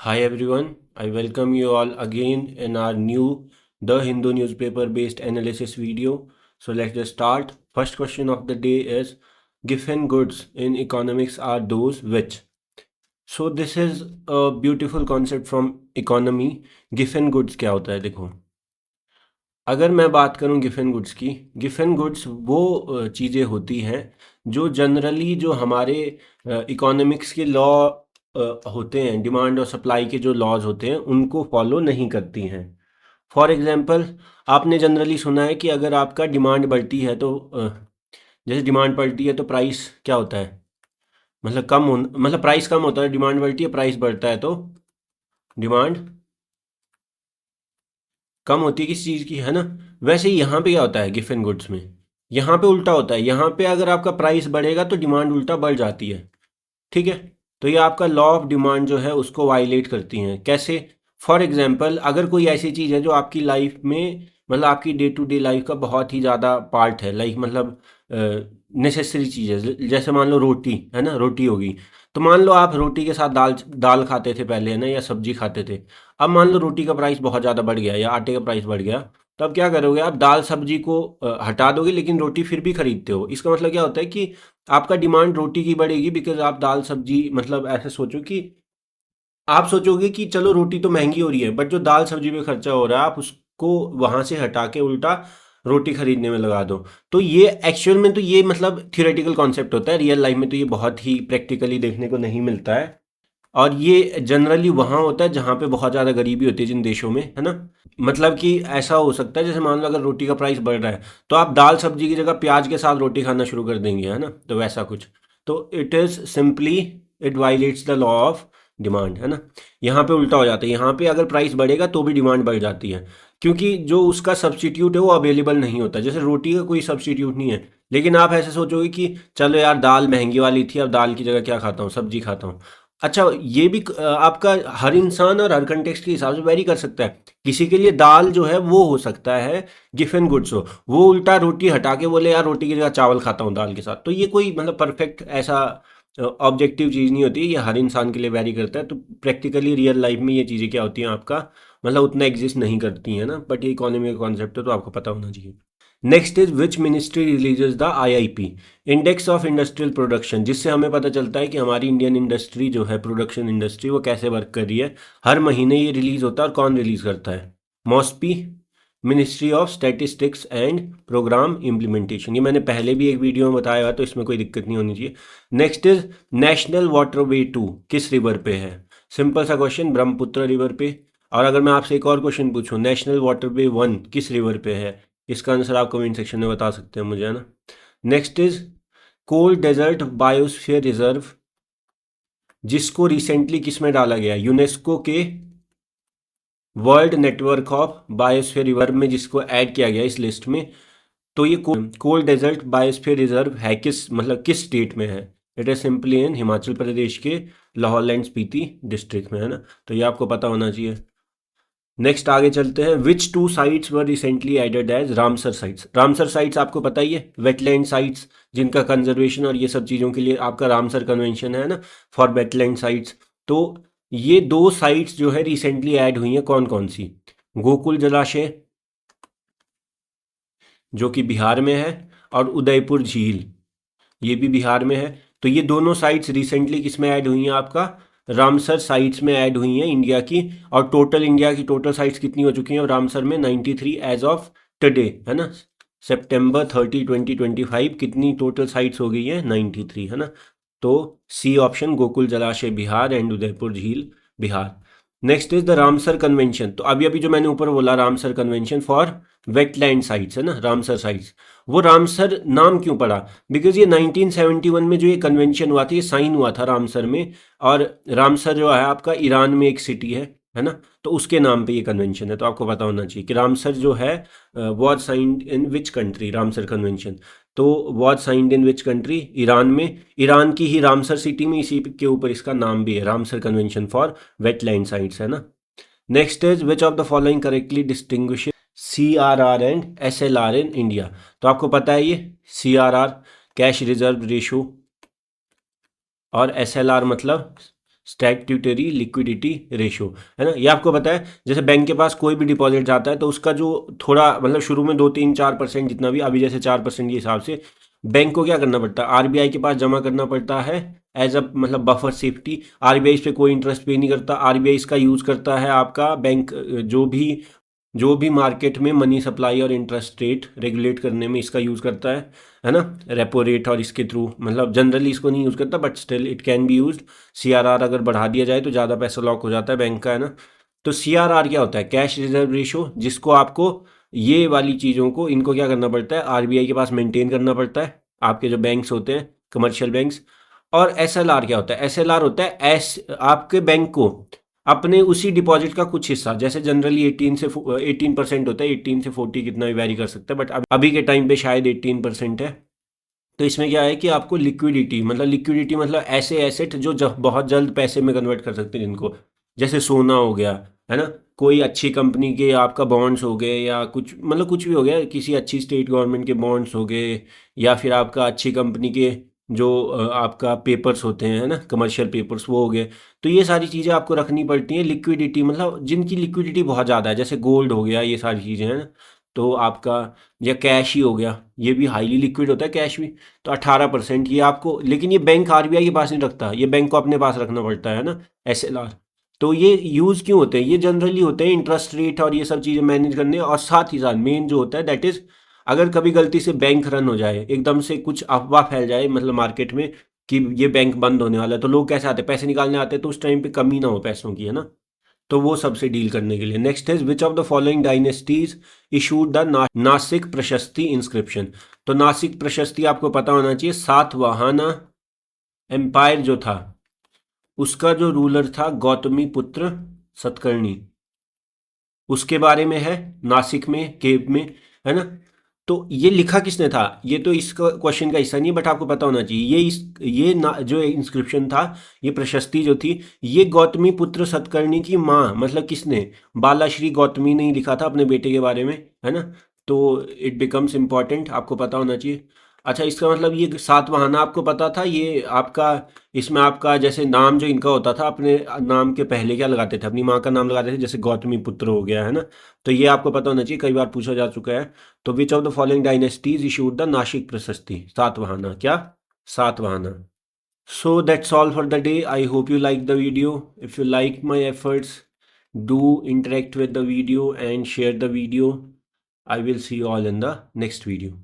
Hi everyone, I welcome you all again in our new The Hindu newspaper based analysis video. So let's just start. First question of the day is given goods in economics are those which. So this is a beautiful concept from economy. Given goods क्या होता है देखो, अगर मैं बात करूं Giffen goods की, Giffen goods वो चीज़ें होती हैं जो जनरली जो हमारे इकोनॉमिक्स के लॉ होते हैं, डिमांड और सप्लाई के जो लॉज होते हैं उनको फॉलो नहीं करती हैं। फॉर एग्जांपल, आपने जनरली सुना है कि अगर आपका डिमांड बढ़ती है तो जैसे डिमांड बढ़ती है तो प्राइस क्या होता है, मतलब प्राइस कम होता है, डिमांड बढ़ती है प्राइस बढ़ता है, तो डिमांड कम होती है किसी चीज़ की, है ना। वैसे ही यहाँ पे क्या होता है गिफन गुड्स में, यहाँ पे उल्टा होता है। यहाँ पे अगर आपका प्राइस बढ़ेगा तो डिमांड उल्टा बढ़ जाती है, ठीक है। तो ये आपका लॉ ऑफ डिमांड जो है उसको वायलेट करती हैं। कैसे? फॉर एग्जांपल, अगर कोई ऐसी चीज़ है जो आपकी लाइफ में, मतलब आपकी डे टू डे लाइफ का बहुत ही ज़्यादा पार्ट है, लाइक मतलब नेसेसरी चीज़ है, जैसे मान लो रोटी है ना, रोटी होगी। तो मान लो आप रोटी के साथ दाल दाल खाते थे पहले, है ना, या सब्जी खाते थे। अब मान लो रोटी का प्राइस बहुत ज़्यादा बढ़ गया या आटे का प्राइस बढ़ गया, तो अब क्या करोगे आप? दाल सब्जी को हटा दोगे लेकिन रोटी फिर भी खरीदते हो। इसका मतलब क्या होता है कि आपका डिमांड रोटी की बढ़ेगी, बिकॉज आप दाल सब्जी, मतलब ऐसे सोचो कि आप सोचोगे कि चलो रोटी तो महंगी हो रही है, बट जो दाल सब्जी पे खर्चा हो रहा है आप उसको वहां से हटा के उल्टा रोटी खरीदने में लगा दो। तो ये एक्चुअल में तो ये मतलब थियोरेटिकल कॉन्सेप्ट होता है, रियल लाइफ में तो ये बहुत ही प्रैक्टिकली देखने को नहीं मिलता है। और ये जनरली वहाँ होता है जहाँ पे बहुत ज़्यादा गरीबी होती है, जिन देशों में, है ना। मतलब कि ऐसा हो सकता है, जैसे मान लो अगर रोटी का प्राइस बढ़ रहा है तो आप दाल सब्जी की जगह प्याज के साथ रोटी खाना शुरू कर देंगे, है ना, तो वैसा कुछ। तो it is simply, it violets the law of demand, है ना। यहाँ पे उल्टा हो जाता है, यहाँ पे अगर प्राइस बढ़ेगा तो भी डिमांड बढ़ जाती है, क्योंकि जो उसका सब्स्टिट्यूट है वो अवेलेबल नहीं होता। जैसे रोटी का कोई सब्स्टिट्यूट नहीं है, लेकिन आप ऐसे सोचोगे कि चलो यार दाल महंगी वाली थी, अब दाल की जगह क्या खाता हूँ, सब्जी खाता हूँ। अच्छा, ये भी आपका हर इंसान और हर कंटेक्स्ट के हिसाब से वेरी कर सकता है। किसी के लिए दाल जो है वो हो सकता है गिफन गुड्स हो, वो उल्टा रोटी हटा के बोले यार रोटी की जगह चावल खाता हूँ दाल के साथ। तो ये कोई मतलब परफेक्ट ऐसा ऑब्जेक्टिव चीज़ नहीं होती, ये हर इंसान के लिए वेरी करता है। तो प्रैक्टिकली रियल लाइफ में ये चीज़ें क्या होती हैं आपका, मतलब उतना एग्जिस्ट नहीं करती हैं ना, बट ये इकोनॉमी का कॉन्सेप्ट है तो आपको पता होना चाहिए। Next is which ministry releases the IIP, index of industrial production, जिससे हमें पता चलता है कि हमारी इंडियन इंडस्ट्री जो है, प्रोडक्शन इंडस्ट्री, वो कैसे वर्क कर रही है। हर महीने ये रिलीज होता है, और कौन रिलीज करता है? MoSPI, ministry of statistics and programme implementation. ये मैंने पहले भी एक वीडियो में बताया हुआ है, तो इसमें कोई दिक्कत नहीं होनी चाहिए। नेक्स्ट इज नेशनल वाटरवे 2 किस रिवर पे है? सिंपल सा क्वेश्चन, ब्रह्मपुत्र रिवर पे। और अगर मैं आपसे एक और क्वेश्चन पूछूं, नेशनल वाटरवे 1 किस रिवर पे है? इसका आंसर आप कमेंट सेक्शन में बता सकते हैं मुझे, है ना। Next is cold desert biosphere reserve, जिसको रिसेंटली किस में डाला गया? यूनेस्को के वर्ल्ड नेटवर्क ऑफ बायोस्फीयर रिवर में, जिसको ऐड किया गया इस लिस्ट में। तो ये कोल डेजर्ट बायोस्फीयर रिजर्व है किस, मतलब किस स्टेट में है? It is simply in Himachal Pradesh के लाहौल एंड स्पीति डिस्ट्रिक्ट में, है ना। तो ये आपको पता होना चाहिए। नेक्स्ट आगे चलते हैं। Which two sites were recently added as Ramsar sites? Ramsar sites आपको पता ही है, वेटलैंड साइट्स, जिनका कंजर्वेशन और ये सब चीज़ों के लिए आपका रामसर कन्वेंशन है ना, फॉर वेटलैंड साइट्स। तो ये दो साइट्स जो है रिसेंटली ऐड हुई हैं, कौन कौन सी? गोकुल जलाशय, जो कि बिहार में है, और उदयपुर झील, ये भी बिहार में है। तो ये दोनों साइट्स रिसेंटली किस में ऐड हुई हैं? आपका रामसर साइट्स में ऐड हुई हैं, इंडिया की। और टोटल इंडिया की टोटल साइट्स कितनी हो चुकी हैं रामसर में? 93 एज ऑफ टुडे, है ना, सितंबर 30 2025। कितनी टोटल साइट्स हो गई हैं? 93, है ना। तो सी ऑप्शन, गोकुल जलाशय बिहार एंड उदयपुर झील Bihar. Next is the Ramsar convention. तो अभी अभी जो मैंने ऊपर बोला, Ramsar convention for wetland sites, है ना, रामसर साइट्स। वो रामसर नाम क्यों पड़ा? बिकॉज ये 1971 में जो ये कन्वेंशन हुआ था, ये साइन हुआ था रामसर में। और रामसर जो है आपका ईरान में एक सिटी है ना। तो उसके नाम पे ये कन्वेंशन है। तो आपको पता होना चाहिए कि रामसर जो है was signed in which country, Ramsar convention. तो was signed in which country? Iran में। ईरान की ही रामसर सिटी में, इसी के ऊपर इसका नाम भी है, Ramsar convention for wetland sites, है ना। Next is which of the following correctly distinguish CRR and SLR in India? तो आपको पता है ये CRR कैश रिजर्व रेशो, और SLR मतलब स्टैट्यूटरी लिक्विडिटी रेशो, है ना। ये आपको पता है, जैसे बैंक के पास कोई भी डिपॉजिट जाता है तो उसका जो थोड़ा मतलब शुरू में 2-3-4% जितना भी, अभी जैसे 4% के हिसाब से बैंक को क्या करना पड़ता है, आरबीआई के पास जमा करना पड़ता है एज अ मतलब बफर सेफ्टी। आरबीआई इस पे कोई इंटरेस्ट पे नहीं करता, आरबीआई इसका यूज़ करता है आपका बैंक जो भी मार्केट में मनी सप्लाई और इंटरेस्ट रेट रेगुलेट करने में इसका यूज़ करता है ना। रेपो रेट और इसके थ्रू, मतलब जनरली इसको नहीं यूज़ करता but still it can be used. CRR अगर बढ़ा दिया जाए तो ज़्यादा पैसा लॉक हो जाता है बैंक का, है ना। तो सीआरआर क्या होता है, कैश रिजर्व रेशो, जिसको आपको ये वाली चीज़ों को इनको क्या करना पड़ता है, आरबीआई के पास मेंटेन करना पड़ता है, आपके जो बैंक्स होते हैं कमर्शियल बैंक्स। और एसएलआर क्या होता है, एसएलआर होता है आपके बैंक को अपने उसी डिपॉजिट का कुछ हिस्सा, जैसे जनरली 18% होता है, 18 से 40 कितना भी वैरी कर सकता है, बट अभी के टाइम पे शायद 18% है। तो इसमें क्या है कि आपको लिक्विडिटी मतलब ऐसे एसेट जो बहुत जल्द पैसे में कन्वर्ट कर सकते हैं जिनको, जैसे सोना हो गया, है ना। कोई अच्छी कंपनी के आपका बॉन्ड्स हो गए, या कुछ मतलब कुछ भी हो गया, किसी अच्छी स्टेट गवर्नमेंट के बॉन्ड्स हो गए, या फिर आपका अच्छी कंपनी के जो आपका पेपर्स होते हैं, है ना, कमर्शियल पेपर्स वो हो गए। तो ये सारी चीज़ें आपको रखनी पड़ती हैं, लिक्विडिटी मतलब जिनकी लिक्विडिटी बहुत ज़्यादा है, जैसे गोल्ड हो गया, ये सारी चीज़ें हैं ना। तो आपका या कैश ही हो गया, ये भी हाईली लिक्विड होता है कैश भी। तो 18% ये आपको, लेकिन ये बैंक आरबीआई के पास नहीं रखता, ये बैंक को अपने पास रखना पड़ता है ना, एसएलआर। तो ये यूज़ क्यों होते हैं, ये जनरली होते हैं इंटरेस्ट रेट और ये सब चीज़ें मैनेज करने, और साथ ही साथ मेन जो होता है दैट इज़, अगर कभी गलती से बैंक रन हो जाए, एकदम से कुछ अफवाह फैल जाए मतलब मार्केट में कि ये बैंक बंद होने वाला है, तो लोग कैसे आते हैं, पैसे निकालने आते हैं, तो उस टाइम पे कमी ना हो पैसों की, है ना। तो वो सबसे डील करने के लिए। Next is which of the following dynasties issued the Nashik प्रशस्ति इंस्क्रिप्शन। तो नासिक प्रशस्ति आपको पता होना चाहिए, सातवाहना एम्पायर जो था उसका जो रूलर था गौतमी पुत्र सतकर्णी, उसके बारे में है, नासिक में केव में, है ना। तो ये लिखा किसने था, ये तो इस क्वेश्चन का हिस्सा नहीं है बट आपको पता होना चाहिए। जो इंस्क्रिप्शन था, ये प्रशस्ति जो थी, ये गौतमी पुत्र सतकर्णी की माँ मतलब किसने, बालाश्री गौतमी ने ही लिखा था अपने बेटे के बारे में, है ना। तो इट बिकम्स इम्पॉर्टेंट, आपको पता होना चाहिए। अच्छा, इसका मतलब ये सातवाहना आपको पता था, ये आपका इसमें आपका जैसे नाम जो इनका होता था, अपने नाम के पहले क्या लगाते थे, अपनी माँ का नाम लगाते थे, जैसे गौतमी पुत्र हो गया, है ना। तो ये आपको पता होना चाहिए, कई बार पूछा जा चुका है। तो which of the following dynasties issued the Nashik प्रशस्ति, सातवाहना, क्या, Satavahana. So that's all for the day. I hope you like the video. If you like my efforts, do interact with the video and share the video. I will see you all in the next video.